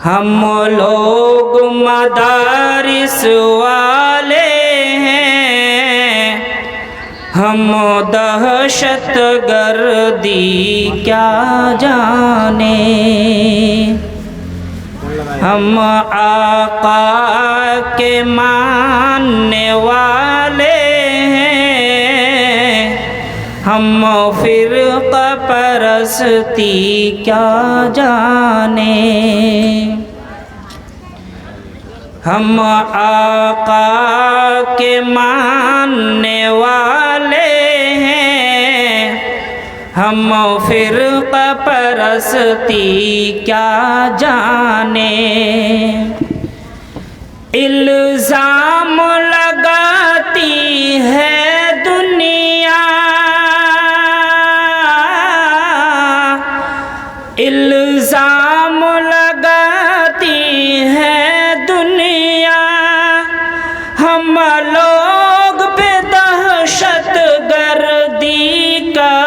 ہم لوگ مدارس والے ہیں، ہم دہشت گردی کیا جانے، ہم آقا کے ماننے والے ہیں، ہم فرقہ پرستی کیا جانے، ہم آقا کے ماننے والے ہیں، ہم فرقہ پرستی کیا جانے، الزام لگاتی ہے دنیا، الزام لگاتی ہے دنیا، ہم لوگ پہ دہشت گردی کا،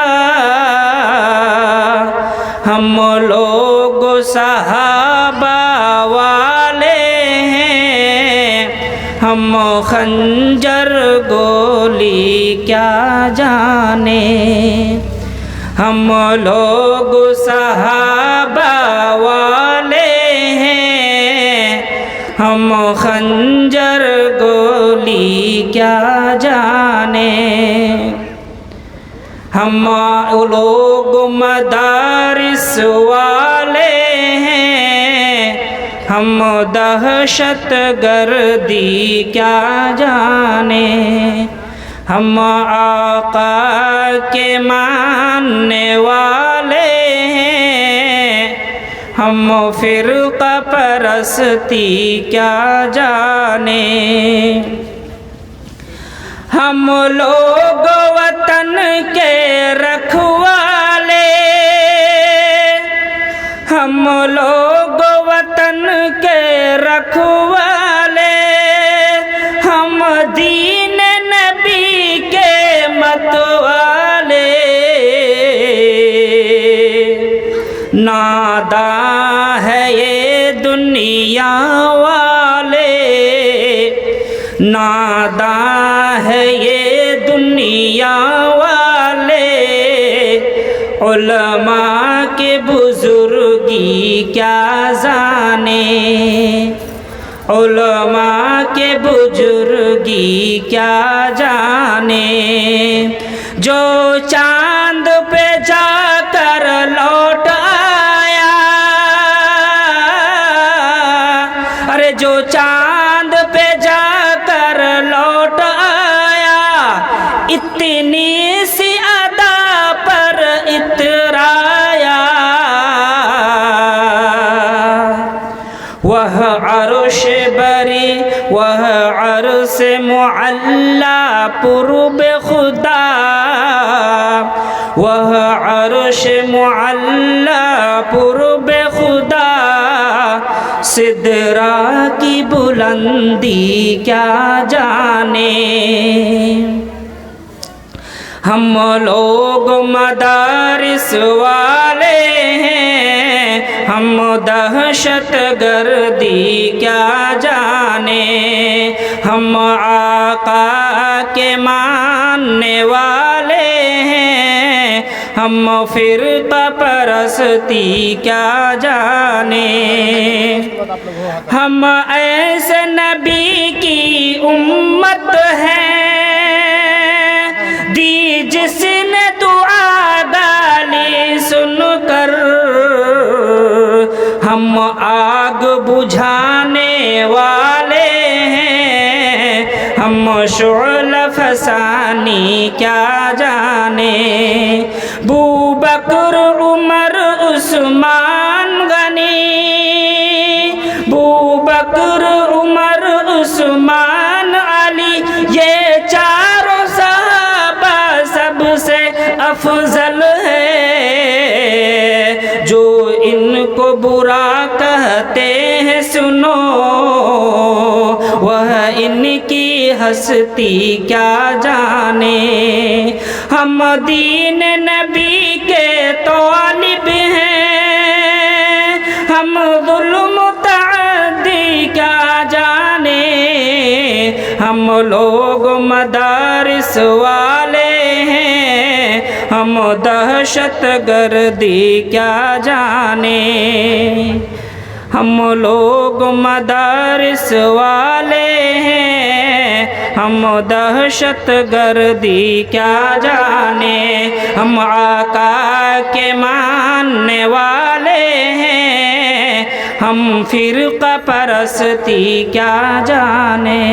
ہم لوگ صحابہ والے ہیں، ہم خنجر گولی کیا جانے، ہم لوگ صحابہ والے ہیں، ہم خنجر گولی کیا جانے، ہم لوگ مدارس والے ہیں، ہم دہشت گردی کیا جانے، ہم آقا کے ماننے والے ہیں، ہم فرقہ پرستی کیا جانے، ہم لوگ وطن کے رکھوالے، ہم لوگ وطن کے رکھوالے، ہم دین نبی کے متوالے، ناداں ہے یہ دنیا والے، ناداں ہے یہ دنیا والے، علماء کے بزرگی کیا جانے، علماء کے بزرگی کیا جانے، جو چاند پہ جا کر لوٹ آیا، ارے جو چاند پہ جا کر لوٹ آیا، اتنی سی ادا پر اترایا، وہ عرش بری وہ عرش معلا پرب خدا، وہ عرش معلا پرب خدا، سدرا کی بلندی کیا جانے، ہم لوگ مدارس والے ہیں، ہم دہشت گردی کیا جانے، ہم آقا کے ماننے والے ہیں، ہم فرقہ پرستی کیا جانے، ہم ایسے نبی کی امت ہیں، دی جس نے دعا ڈالی سن کر، ہم آگ بجھانے والے ہیں، ہم شعلہ فسانی کیا جانے، بوبکر عمر عثمان غنی، بوبکر عمر عثمان علی، یہ چاروں صحابہ سب سے افضل ہے، جو ان کو برا کہتے ہیں سنو، وہ ان کی ہستی کیا جانے، ہم دین نبی کے طالب ہیں، ہم ظلم ہم لوگ مدارس والے ہیں، ہم دہشت گردی کیا جانے، ہم لوگ مدارس والے ہیں، ہم دہشت گردی کیا جانے، ہم آقا کے ماننے والے ہیں، ہم فرقہ پرستی کیا جانے۔